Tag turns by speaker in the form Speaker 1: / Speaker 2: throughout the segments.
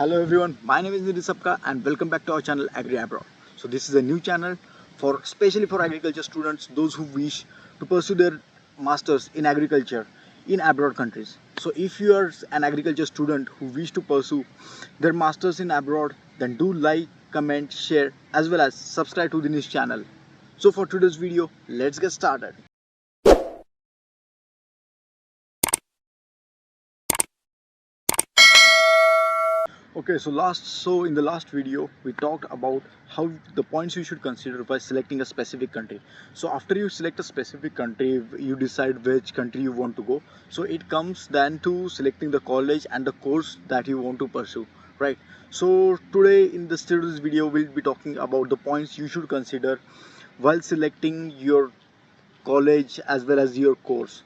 Speaker 1: Hello everyone, my name is Nidhi Sapka and welcome back to our channel Agri Abroad. So this is a new channel for especially for agriculture students, those who wish to pursue their masters in agriculture in abroad countries. So if you are an agriculture student who wish to pursue their masters in abroad, then do like, comment, share as well as subscribe to the news channel. So for today's video, let's get started. Okay, so in the last video we talked about how the points you should consider by selecting a specific country. So after you select a specific country, you decide which country you want to go. So it comes then to selecting the college and the course that you want to pursue, right? So today in today's video we'll be talking about the points you should consider while selecting your college as well as your course.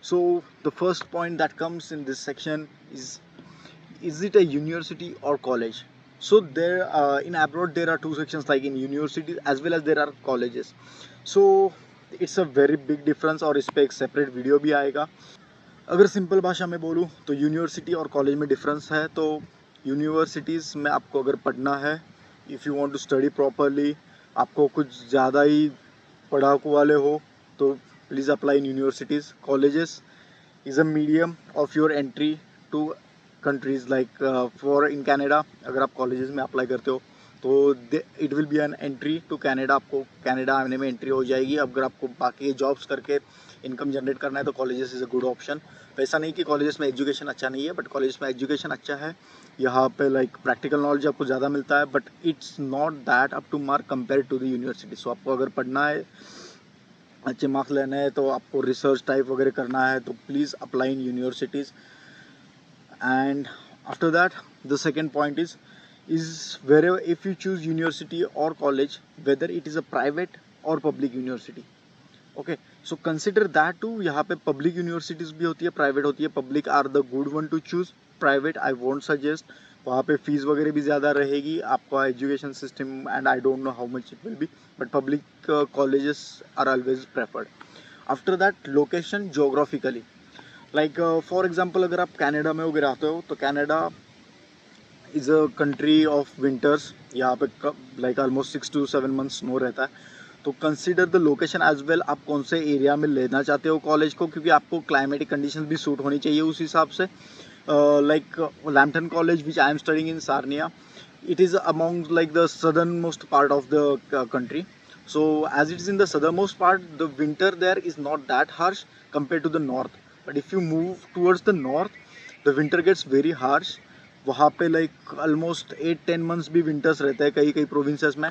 Speaker 1: So the first point that comes in this section is it a university or college? So there in abroad there are two sections, like in universities as well as there are colleges. So it's a very big difference और इस पे एक separate video भी आएगा. अगर simple भाषा में बोलूँ तो यूनिवर्सिटी और कॉलेज में डिफरेंस है. तो यूनिवर्सिटीज़ में आपको अगर पढ़ना है, if you want to study properly, आपको कुछ ज़्यादा ही पढ़ाकू वाले हो तो please apply in universities. Colleges is a medium of your entry to countries like for in Canada. अगर आप कॉलेजेस में अप्लाई करते हो तो it will be an entry to Canada. आपको कैनेडा आने में एंट्री हो जाएगी. अगर आपको बाकी जॉब्स करके इनकम जनरेट करना है तो colleges is a good option. वैसा नहीं कि कॉलेजेस में एजुकेशन अच्छा नहीं है, बट कॉलेजेस में एजुकेशन अच्छा है. यहाँ पे लाइक प्रैक्टिकल नॉलेज आपको ज़्यादा मिलता है, but it's not that up to mark compare to the university. So आपको अगर पढ़ना है, अच्छे मार्क्स लेने हैं, तो आपको रिसर्च टाइप वगैरह करना है, तो please apply in universities. And after that, the second point is wherever, if you choose university or college, whether it is a private or public university. Okay, so consider that too. यहाँ पे public universities भी होती है, private होती है. Public are the good one to choose. Private I won't suggest. वहाँ पे fees वगैरह भी ज़्यादा रहेगी. आपका education system and I don't know how much it will be, but public colleges are always preferred. After that, location geographically, like for example अगर आप Canada में वगैरह आते हो तो Canada is a country of winters. यहाँ पे like almost 6 to 7 months snow रहता है. तो consider the location as well. आप कौन से एरिया में लेना चाहते हो कॉलेज को, क्योंकि आपको क्लाइमेटिक कंडीशंस भी सूट होनी चाहिए उस हिसाब से. Like Lampton college which I am studying in Sarnia, it is among like the southernmost part of the country. So as it is in the southernmost part, the winter there is not that harsh compared to the north. But if you move towards the north, the winter gets very harsh. वहाँ पे like almost 8-10 months भी winters रहते हैं कई कई provinces में.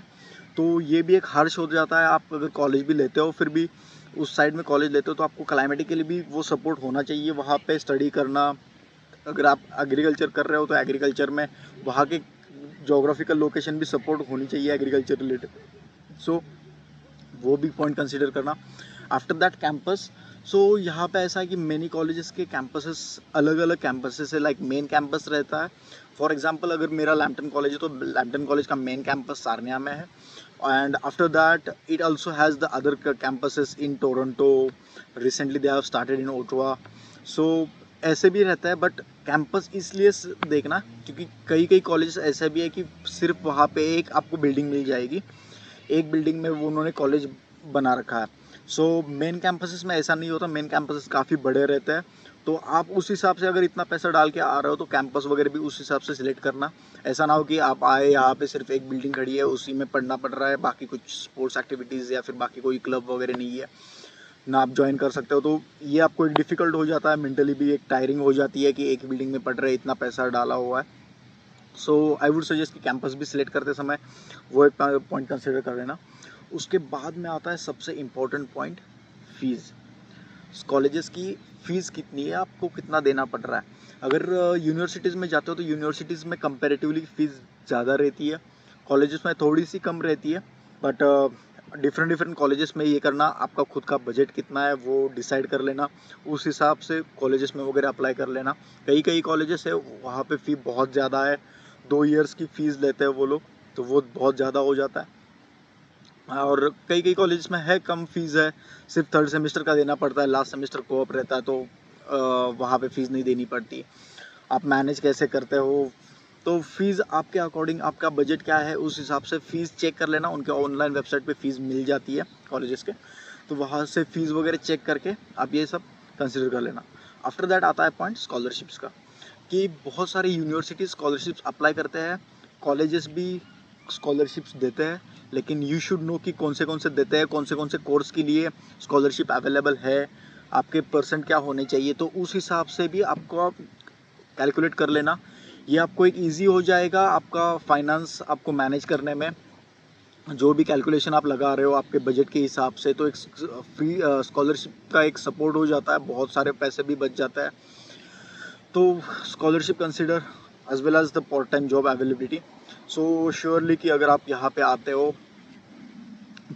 Speaker 1: तो ये भी एक हार्श हो जाता है. आप अगर कॉलेज भी लेते हो, फिर भी उस साइड में कॉलेज लेते हो, तो आपको क्लाइमेटिकली भी वो सपोर्ट होना चाहिए वहाँ पे स्टडी करना. अगर आप एग्रीकल्चर कर रहे हो तो एग्रीकल्चर में वहाँ के जोग्राफिकल लोकेशन भी सपोर्ट होनी चाहिए एग्रीकल्चर रिलेटेड. सो वो भी पॉइंट कंसिडर करना. After that, campus. सो यहाँ पे ऐसा है कि मेनी कॉलेजेस के कैंपसेस अलग अलग कैंपसेस है. लाइक मेन कैंपस रहता है. फॉर एग्जांपल अगर मेरा लैम्पटन कॉलेज है तो लैम्पटन कॉलेज का मेन कैंपस सार्निया में है. And after that it also has the other campuses in Toronto. Recently they have started in Ottawa. So ऐसे भी रहता है. बट कैंपस इसलिए देखना क्योंकि कई कई कॉलेज ऐसा भी है कि सिर्फ वहाँ पे एक आपको बिल्डिंग मिल जाएगी, एक बिल्डिंग में वो उन्होंने कॉलेज बना रखा है. सो मेन कैंपसेस में ऐसा नहीं होता. मेन कैंपसेस काफ़ी बड़े रहते हैं. तो आप उस हिसाब से अगर इतना पैसा डाल के आ रहे हो तो कैंपस वगैरह भी उस हिसाब से सिलेक्ट करना. ऐसा ना हो कि आप आए, यहाँ पे सिर्फ एक बिल्डिंग खड़ी है, उसी में पढ़ना पड़ रहा है, बाकी कुछ स्पोर्ट्स एक्टिविटीज़ या फिर बाकी कोई क्लब वगैरह नहीं है ना आप ज्वाइन कर सकते हो. तो ये आपको एक डिफ़िकल्ट हो जाता है, मेंटली भी एक टायरिंग हो जाती है कि एक बिल्डिंग में पढ़ रहे, इतना पैसा डाला हुआ है. सो आई वुड सजेस्ट कि कैंपस भी सिलेक्ट करते समय वो एक पॉइंट कंसिडर कर लेना. उसके बाद में आता है सबसे इम्पोर्टेंट पॉइंट, फ़ीस. कॉलेजेस की फ़ीस कितनी है, आपको कितना देना पड़ रहा है. अगर यूनिवर्सिटीज़ में जाते हो तो यूनिवर्सिटीज़ में कंपेरेटिवली फ़ीस ज़्यादा रहती है, कॉलेजेस में थोड़ी सी कम रहती है. बट डिफरेंट कॉलेजेस में ये करना, आपका खुद का बजट कितना है वो डिसाइड कर लेना, उस हिसाब से कॉलेजेस में वगैरह अप्लाई कर लेना. कई कई कॉलेजेस है वहाँ पे फ़ी बहुत ज़्यादा है. 2 years की फ़ीस लेते हैं वो लोग, तो वो बहुत ज़्यादा हो जाता है. और कई कई कॉलेज में है कम फीस है, सिर्फ 3rd सेमेस्टर का देना पड़ता है. लास्ट सेमेस्टर कोऑप रहता है तो वहाँ पे फीस नहीं देनी पड़ती. आप मैनेज कैसे करते हो तो फ़ीस आपके अकॉर्डिंग, आपका बजट क्या है उस हिसाब से फ़ीस चेक कर लेना। उनके ऑनलाइन वेबसाइट पे फ़ीस मिल जाती है कॉलेजेस के, तो वहाँ से फ़ीस वगैरह चेक करके आप ये सब कंसिडर कर लेना। आफ्टर दैट आता है पॉइंट स्कॉलरशिप्स का, कि बहुत सारी यूनिवर्सिटी स्कॉलरशिप्स अप्लाई करते हैं, कॉलेजेस भी स्कॉलरशिप्स देते हैं, लेकिन यू शुड नो कि कौन से देते हैं, कौन से कोर्स के लिए स्कॉलरशिप अवेलेबल है, आपके परसेंट क्या होने चाहिए, तो उस हिसाब से भी आपको कैलकुलेट कर लेना। ये आपको एक ईजी हो जाएगा आपका फाइनेंस आपको मैनेज करने में। जो भी कैलकुलेशन आप लगा रहे हो आपके बजट के हिसाब से, तो एक फ्री स्कॉलरशिप का एक सपोर्ट हो जाता है, बहुत सारे पैसे भी बच जाता है। तो scholarship consider as well as the part time job availability. So surely कि अगर आप यहाँ पे आते हो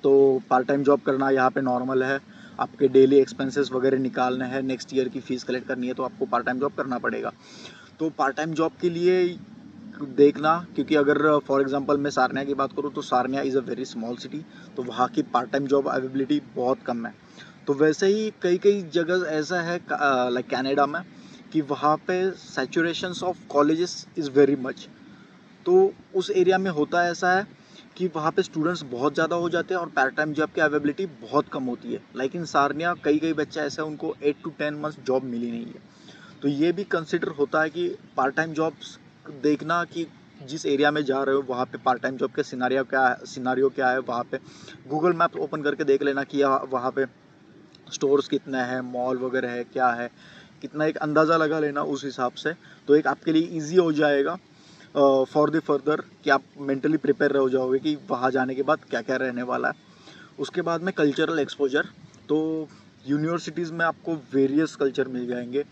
Speaker 1: तो पार्ट टाइम जॉब करना यहाँ पे नॉर्मल है। आपके डेली एक्सपेंसेस वगैरह निकालने हैं, नेक्स्ट ईयर की फ़ीस कलेक्ट करनी है, तो आपको पार्ट टाइम जॉब करना पड़ेगा। तो पार्ट टाइम जॉब के लिए देखना, क्योंकि अगर फॉर एग्जांपल मैं सारनिया की बात करूँ तो Sarnia is a very small city, तो वहाँ की पार्ट टाइम जॉब अवेलेबिलिटी बहुत कम है। तो वैसे ही कई कई जगह ऐसा है लाइक कनाडा में, कि वहाँ पे saturations of colleges is very much. तो उस एरिया में होता ऐसा है कि वहाँ पे स्टूडेंट्स बहुत ज़्यादा हो जाते हैं और पार्ट टाइम जॉब की अवेलेबिलिटी बहुत कम होती है। लाइक इन सारनिया कई बच्चे ऐसे हैं उनको 8 to 10 मंथ्स जॉब मिली नहीं है। तो ये भी कंसिडर होता है कि पार्ट टाइम जॉब्स देखना कि जिस एरिया में जा रहे हो वहाँ पे पार्ट टाइम जॉब के सिनारियो क्या है वहाँ पे गूगल मैप ओपन करके देख लेना कि वहाँ पे स्टोर्स कितने हैं, मॉल वगैरह है क्या है, कितना एक अंदाज़ा लगा लेना उस हिसाब से। तो एक आपके लिए ईजी हो जाएगा फॉर द फर्दर, कि आप मेंटली प्रिपेयर हो जाओगे कि वहाँ जाने के बाद क्या क्या रहने वाला है। उसके बाद में कल्चरल एक्सपोजर, तो यूनिवर्सिटीज़ में आपको वेरियस कल्चर मिल जाएंगे,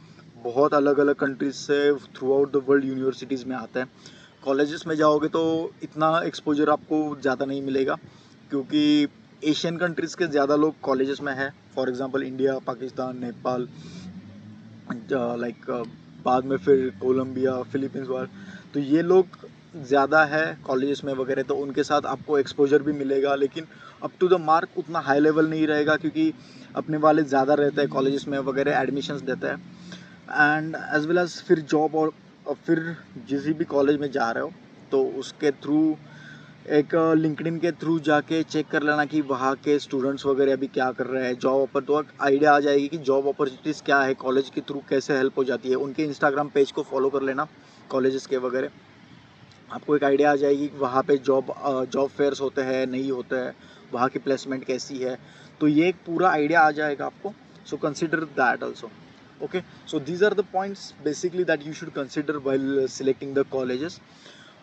Speaker 1: बहुत अलग अलग कंट्रीज से through out the world universities में आते हैं। कॉलेजेस में जाओगे तो इतना एक्सपोजर आपको ज़्यादा नहीं मिलेगा, क्योंकि एशियन कंट्रीज़ के ज़्यादा लोग कॉलेजेस में हैं, for example India, Pakistan, Nepal, like बाद में फिर कोलंबिया, फिलीपींस वाले, तो ये लोग ज़्यादा है कॉलेजेस में वगैरह, तो उनके साथ आपको एक्सपोजर भी मिलेगा, लेकिन अप टू द मार्क उतना हाई लेवल नहीं रहेगा, क्योंकि अपने वाले ज़्यादा रहते हैं कॉलेजेस में वगैरह, एडमिशन्स देते हैं। एंड एज वेल एज फिर जॉब, और फिर जिस भी कॉलेज में जा रहे हो तो उसके थ्रू एक लिंक्डइन के थ्रू जाके चेक कर लेना कि वहाँ के स्टूडेंट्स वगैरह अभी क्या कर रहे हैं, जॉब पर तो आइडिया आ जाएगी कि जॉब अपॉर्चुनिटीज़ क्या है, कॉलेज के थ्रू कैसे हेल्प हो जाती है। उनके इंस्टाग्राम पेज को फॉलो कर लेना कॉलेजेस के वगैरह, आपको एक आइडिया आ जाएगी कि वहाँ पे जॉब फेयर्स होते हैं नहीं होते हैं, वहाँ की प्लेसमेंट कैसी है, तो ये एक पूरा आइडिया आ जाएगा आपको। So consider that also. Okay, so these are the points basically that you should consider while selecting the colleges.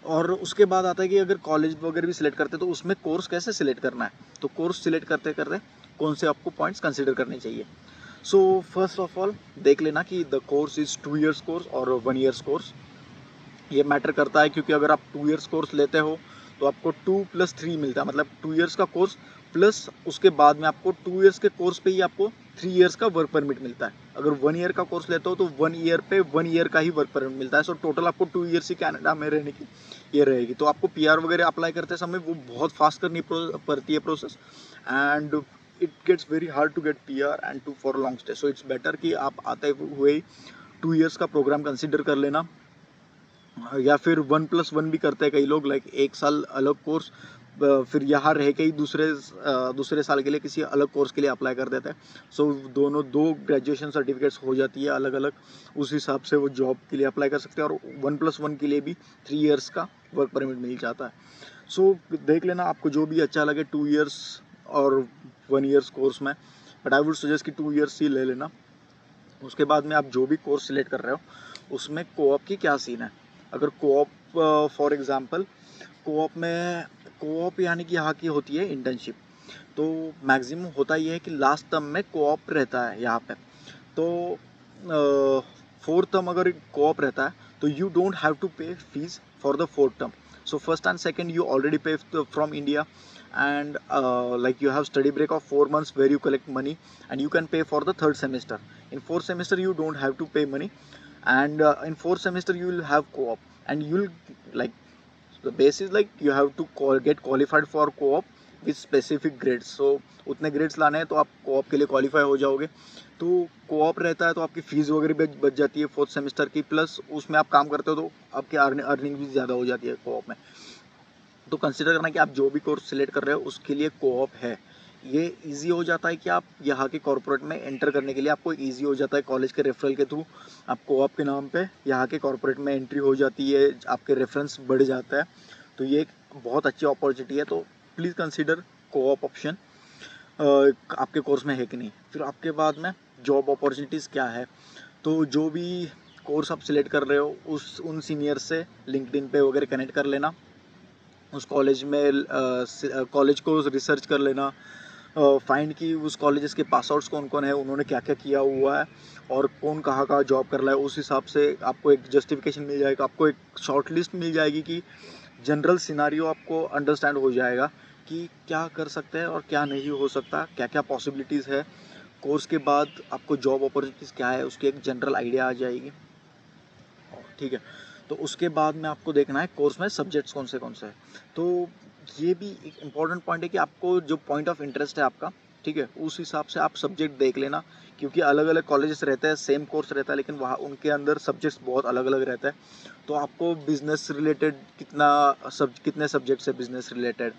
Speaker 1: और उसके बाद आता है कि अगर कॉलेज वगैरह भी सिलेक्ट करते हैं तो उसमें कोर्स कैसे सिलेक्ट करना है, तो कोर्स सिलेक्ट करते करते कौन से आपको पॉइंट्स कंसिडर करने चाहिए। सो फर्स्ट ऑफ ऑल देख लेना कि the course is 2 years course और 1 year कोर्स। ये मैटर करता है क्योंकि अगर आप 2 years कोर्स लेते हो तो आपको 2+3 मिलता है, मतलब 2 years का कोर्स प्लस उसके बाद में आपको 2 years के कोर्स पे ही आपको 3 years का वर्क परमिट मिलता है। अगर 1 year का कोर्स लेते हो तो 1 year पे 1 year का ही वर्क परमिट मिलता है। सो टोटल आपको 2 years ही कनाडा में रहने की ये रहेगी। तो आपको पीआर वगैरह अप्लाई करते समय वो बहुत फास्ट करनी पड़ती है process, and it gets very hard to get PR and to for long stay. So it's better कि आप आते हुए 2 years का प्रोग्राम कंसिडर कर लेना, या फिर 1+1 भी करते हैं कई लोग, लाइक 1 साल अलग कोर्स, फिर यहाँ रह के ही दूसरे साल के लिए किसी अलग कोर्स के लिए अप्लाई कर देते हैं। सो दोनों 2 ग्रेजुएशन सर्टिफिकेट्स हो जाती है अलग अलग, उस हिसाब से वो जॉब के लिए अप्लाई कर सकते हैं, और 1+1 के लिए भी 3 years का वर्क परमिट मिल जाता है। सो देख लेना आपको जो भी अच्छा लगे 2 years और 1 year कोर्स में, बट आई वुड सजेस्ट कि 2 years ही ले लेना। उसके बाद में आप जो भी कोर्स सिलेक्ट कर रहे हो उसमें कोऑप की क्या सीन है। अगर कोऑप फॉर एग्जांपल कोऑप यानी कि यहाँ की होती है इंटर्नशिप, तो मैक्सिमम होता ये है कि लास्ट टर्म में कोऑप रहता है यहाँ पे। तो 4th टर्म अगर कोऑप रहता है तो यू डोंट हैव टू पे fees for the 4th term. So first and second you already pay from India, and like you have study break of 4 months where you collect money, and you can pay for the 3rd semester. In 4th semester you don't have to pay money, and in 4th semester you will have co-op, and you'll like the base is like you have to get qualified for co-op with specific grades. So उतने grades लाने हैं तो आप co-op के लिए qualify हो जाओगे। तो कोऑप रहता है तो आपकी फ़ीस वगैरह भी बच जाती है 4th सेमेस्टर की, प्लस उसमें आप काम करते हो तो आपकी अर्निंग भी ज़्यादा हो जाती है कोऑप में। तो कंसिडर करना कि आप जो भी कोर्स सिलेक्ट कर रहे हो उसके लिए कोऑप है। ये ईज़ी हो जाता है कि आप यहाँ के कॉर्पोरेट में एंटर करने के लिए आपको ईज़ी हो जाता है, कॉलेज के रेफरल के थ्रू आप कोऑप के नाम पे यहाँ के कॉर्पोरेट में एंट्री हो जाती है, आपके रेफरेंस बढ़ जाता है। तो ये एक बहुत अच्छी अपॉर्चुनिटी है, तो प्लीज़ कंसिडर कोऑप ऑप्शन आपके कोर्स में है कि नहीं। फिर आपके बाद में जॉब अपॉर्चुनिटीज़ क्या है, तो जो भी कोर्स आप सिलेक्ट कर रहे हो उन सीनियर से लिंक्डइन पे वगैरह कनेक्ट कर लेना, उस कॉलेज में कॉलेज को रिसर्च कर लेना, फाइंड कि उस कॉलेजेस के पास आउट्स कौन कौन है, उन्होंने क्या क्या किया हुआ है और कौन कहाँ कहाँ जॉब कर रहा है। उस हिसाब से आपको एक जस्टिफिकेशन मिल जाएगा, आपको एक शॉर्ट लिस्ट मिल जाएगी कि जनरल सिनारियो आपको अंडरस्टैंड हो जाएगा कि क्या कर सकते हैं और क्या नहीं हो सकता, क्या क्या पॉसिबिलिटीज़ है। कोर्स के बाद आपको जॉब अपॉर्चुनिटीज़ क्या है उसकी एक जनरल आइडिया आ जाएगी, ठीक है। तो उसके बाद में आपको देखना है कोर्स में सब्जेक्ट्स कौन से हैं। तो ये भी एक इम्पॉर्टेंट पॉइंट है कि आपको जो पॉइंट ऑफ इंटरेस्ट है आपका, ठीक है, उस हिसाब से आप सब्जेक्ट देख लेना, क्योंकि अलग अलग कॉलेजेस रहते हैं, सेम कोर्स रहता है लेकिन वहाँ उनके अंदर सब्जेक्ट्स बहुत अलग अलग रहता है। तो आपको बिजनेस रिलेटेड कितने सब्जेक्ट्स है बिजनेस रिलेटेड,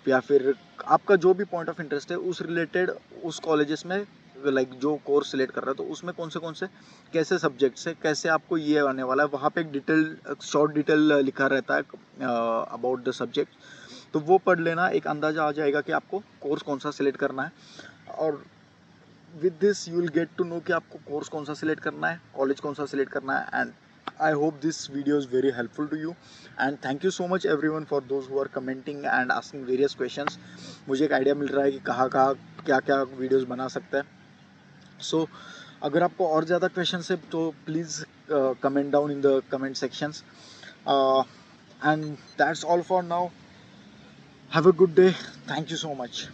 Speaker 1: या फिर आपका जो भी पॉइंट ऑफ इंटरेस्ट है उस रिलेटेड उस कॉलेजेस में, लाइक जो कोर्स सिलेक्ट कर रहा है तो उसमें कौन से कैसे सब्जेक्ट्स है, कैसे आपको ये आने वाला है, वहाँ पे एक डिटेल शॉर्ट डिटेल लिखा रहता है अबाउट द सब्जेक्ट। तो वो पढ़ लेना, एक अंदाज़ा आ जाएगा कि आपको कोर्स कौन सा सिलेक्ट करना है। और with this you will get to know कि आपको कोर्स कौन सा सिलेक्ट करना है, कॉलेज कौन सा सिलेक्ट करना है। And I hope this video is very helpful to you, and thank you so much everyone for those who are commenting and asking various questions. मुझे एक आइडिया मिल रहा है कि कहाँ कहाँ क्या क्या वीडियोस बना सकते हैं। सो अगर आपको और ज़्यादा क्वेश्चन है तो please comment down in the comment sections, and that's all for now. Have a good day, thank you so much.